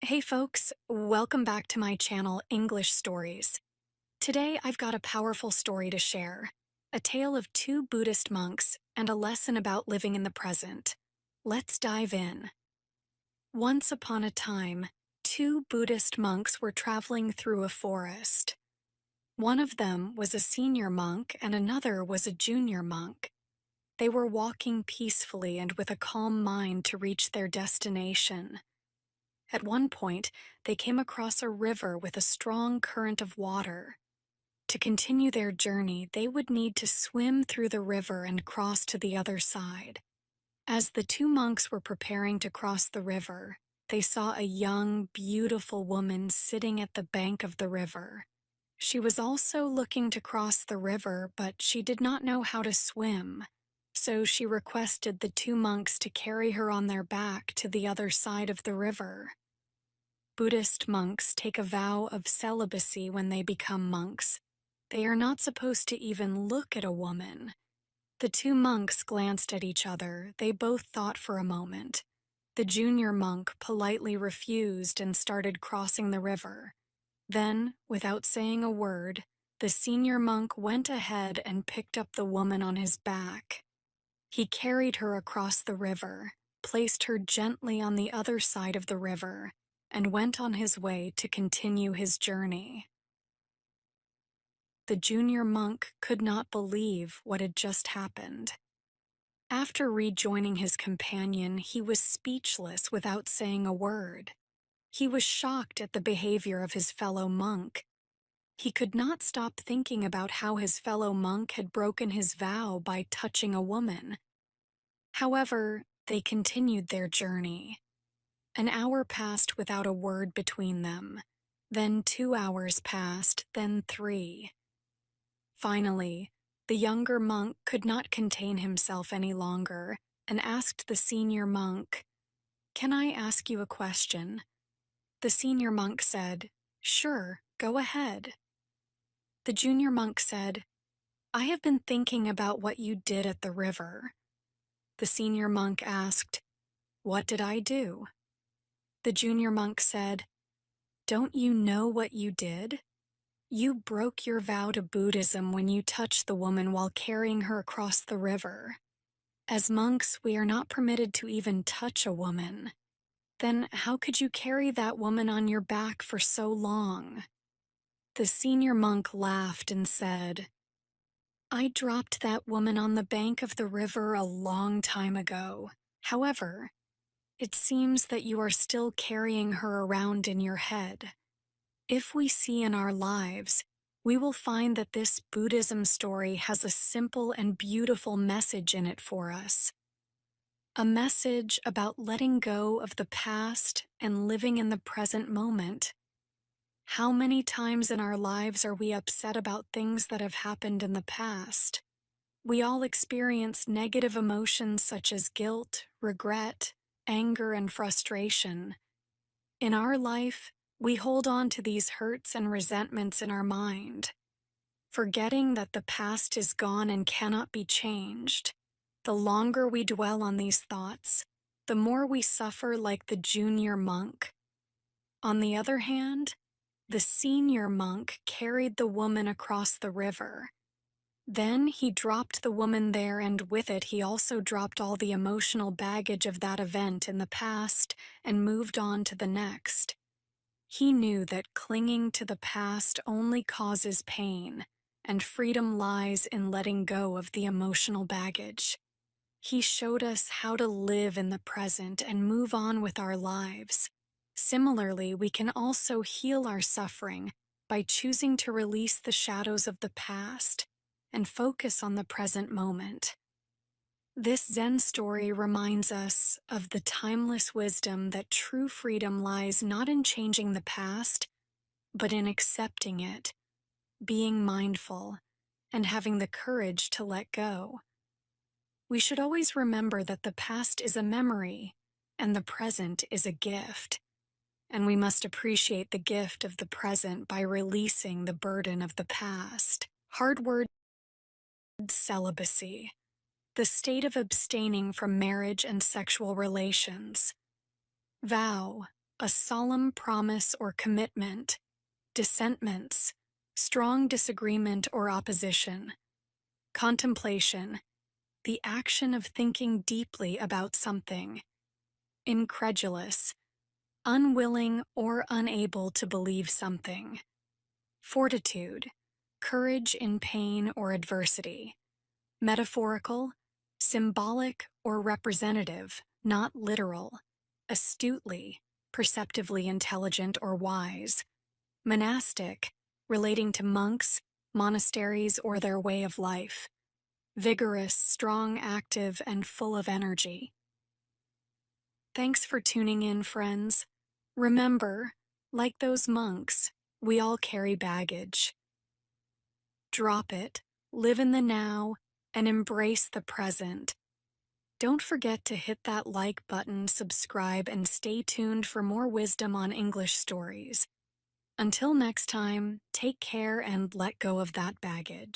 Hey folks, welcome back to my channel, English Stories. Today I've got a powerful story to share, a tale of two Buddhist monks and a lesson about living in the present. Let's dive in. Once upon a time, two Buddhist monks were traveling through a forest. One of them was a senior monk and another was a junior monk. They were walking peacefully and with a calm mind to reach their destination. At one point, they came across a river with a strong current of water. To continue their journey, they would need to swim through the river and cross to the other side. As the two monks were preparing to cross the river, they saw a young, beautiful woman sitting at the bank of the river. She was also looking to cross the river, but she did not know how to swim. So she requested the two monks to carry her on their back to the other side of the river. Buddhist monks take a vow of celibacy when they become monks. They are not supposed to even look at a woman. The two monks glanced at each other. They both thought for a moment. The junior monk politely refused and started crossing the river. Then, without saying a word, the senior monk went ahead and picked up the woman on his back. He carried her across the river, placed her gently on the other side of the river, and went on his way to continue his journey. The junior monk could not believe what had just happened. After rejoining his companion, he was speechless without saying a word. He was shocked at the behavior of his fellow monk. He could not stop thinking about how his fellow monk had broken his vow by touching a woman. However, they continued their journey. An hour passed without a word between them. Then 2 hours passed, then 3. Finally, the younger monk could not contain himself any longer and asked the senior monk, "Can I ask you a question?" The senior monk said, "Sure, go ahead." The junior monk said, "I have been thinking about what you did at the river." The senior monk asked, "What did I do?" The junior monk said, "Don't you know what you did? You broke your vow to Buddhism when you touched the woman while carrying her across the river. As monks, we are not permitted to even touch a woman. Then how could you carry that woman on your back for so long?" The senior monk laughed and said, "I dropped that woman on the bank of the river a long time ago. However, it seems that you are still carrying her around in your head. If we see in our lives, we will find that this Buddhism story has a simple and beautiful message in it for us. A message about letting go of the past and living in the present moment. How many times in our lives are we upset about things that have happened in the past? We all experience negative emotions such as guilt, regret, anger, and frustration. In our life, we hold on to these hurts and resentments in our mind, forgetting that the past is gone and cannot be changed. The longer we dwell on these thoughts, the more we suffer like the junior monk. On the other hand, the senior monk carried the woman across the river. Then he dropped the woman there, and with it he also dropped all the emotional baggage of that event in the past and moved on to the next. He knew that clinging to the past only causes pain, and freedom lies in letting go of the emotional baggage. He showed us how to live in the present and move on with our lives. Similarly, we can also heal our suffering by choosing to release the shadows of the past and focus on the present moment. This Zen story reminds us of the timeless wisdom that true freedom lies not in changing the past, but in accepting it, being mindful, and having the courage to let go. We should always remember that the past is a memory and the present is a gift, and we must appreciate the gift of the present by releasing the burden of the past. Hard word: celibacy, the state of abstaining from marriage and sexual relations. Vow, a solemn promise or commitment, dissentments, strong disagreement or opposition, contemplation, the action of thinking deeply about something, incredulous, unwilling or unable to believe something, fortitude, courage in pain or adversity, metaphorical, symbolic or representative, not literal, astutely, perceptively intelligent or wise, monastic, relating to monks, monasteries, or their way of life, vigorous, strong, active, and full of energy. Thanks for tuning in, friends. Remember, like those monks, we all carry baggage. Drop it, live in the now, and embrace the present. Don't forget to hit that like button, subscribe, and stay tuned for more wisdom on English stories. Until next time, take care and let go of that baggage.